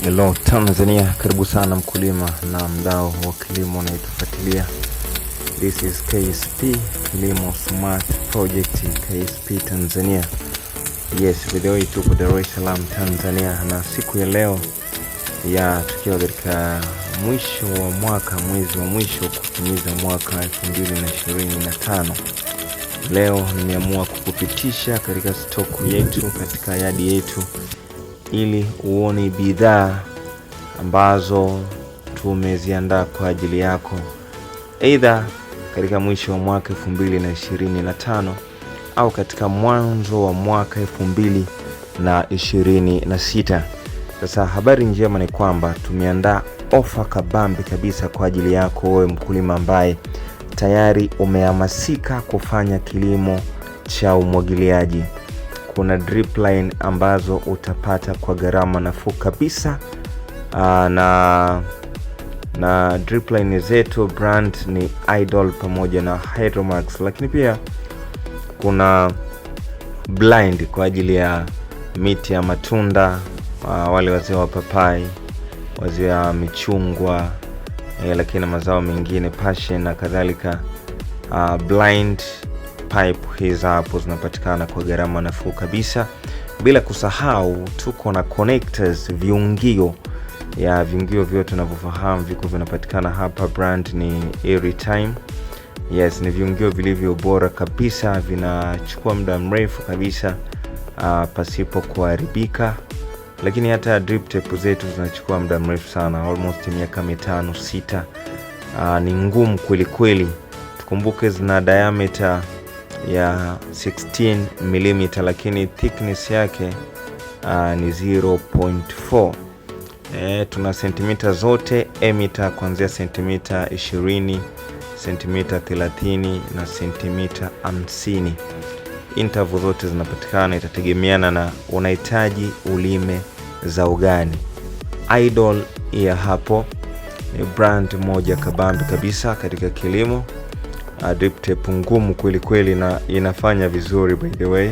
Hello Tanzania, karibu sana mkulima na mdau wa kilimo unayetufuatilia. This is KSP Kilimo Smart Project KSP Tanzania. Yes, video hii tuko Dar es Salaam Tanzania, na siku ya leo tukiwa katika mwisho wa mwaka, mwezi wa mwisho kutimiza mwaka 2025. Leo nimeamua kukupitisha katika stoku yetu, katika yadi yetu, ili uone bidhaa ambazo tumeziandaa kwa ajili yako, aidha katika mwisho wa mwaka 2025 au katika mwanzo wa mwaka 2026. Sasa habari njema ni kwamba tumeandaa ofa kabambi kabisa kwa ajili yako wewe mkulima ambaye tayari umehamasika kufanya kilimo cha umwagiliaji. Kuna drip line ambazo utapata kwa gharama nafuu kabisa, na drip line zetu brand ni Idol pamoja na Hydromax. Lakini pia kuna blind kwa ajili ya miti ya matunda, wale wazee wa papai, wazee wa michungwa, lakini na mazao mengine passion na kadhalika. Blind pipe hizi hapo zinapatikana kwa gharama nafuu kabisa. Bila kusahau tuko na connectors, viungio vyote tunavyofahamu viko vinapatikana hapa. Brand ni Airtime. Yes, ni viungio vilivyo bora kabisa, vinachukua muda mrefu kabisa pasipo kuharibika. Lakini hata drip tape zetu zinachukua muda mrefu sana, almost miaka 5-6. Ni ngumu kweli kweli. Tukumbuke zina diameter ya 16 mm, lakini thickness yake ni 0.4. Tuna sentimita zote, emita kuanzia sentimita 20, sentimita 30 na sentimita 50. Interval zote zinapatikana, itategemeana na unahitaji ulime zao gani. Idol ya hapo ni brand moja kabambi kabisa katika kilimo. Drip tape ngumu kweli kweli na inafanya vizuri by the way.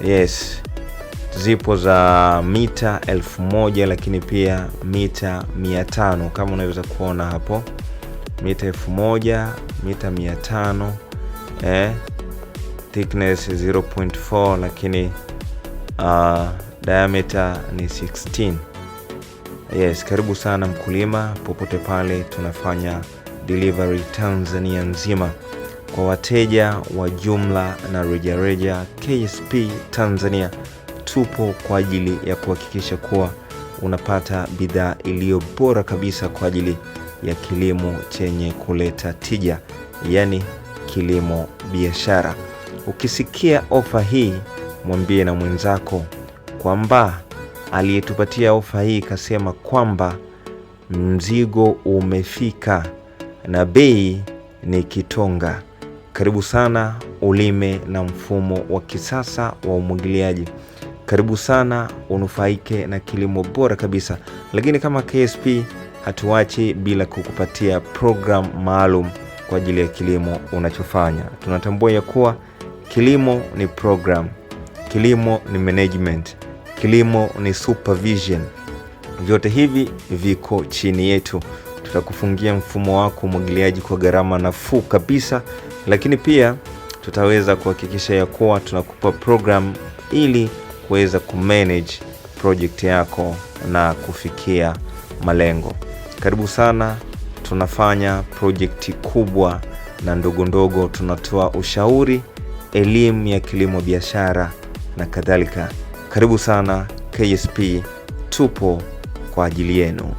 Yes, zipo za mita 1000 lakini pia mita 500 kama unaweza kuona hapo. Mita 1000, mita 500, thickness 0.4 lakini diameter ni 16. Yes, karibu sana mkulima popote pale, tunafanya delivery Tanzania nzima kwa wateja wa jumla na rejareja. KSP Tanzania tupo kwa ajili ya kuhakikisha kuwa unapata bidhaa iliyo bora kabisa kwa ajili ya kilimo chenye kuleta tija, yani kilimo biashara. Ukisikia ofa hii, mwambie na mwenzako kwamba aliyetupatia ofa hii kasema kwamba mzigo umefika na bei ni kitonga. Karibu sana ulime na mfumo wa kisasa wa umwagiliaji. Karibu sana unufaike na kilimo bora kabisa. Lakini kama KSP hatuachi bila kukupatia program maalum kwa ajili ya kilimo unachofanya. Tunatambua ya kuwa kilimo ni program, kilimo ni management, kilimo ni supervision. Vyote hivi viko chini yetu. Tutakufungia mfumo wako umwagiliaji kwa gharama nafuu kabisa, lakini pia tutaweza kuhakikisha ya kuwa tunakupa program ili kuweza kumanage project yako na kufikia malengo. Karibu sana. Tunafanya project kubwa na ndogo ndogo, tunatoa ushauri, elimu ya kilimo biashara na kadhalika. Karibu sana KSP, tupo kwa ajili yenu.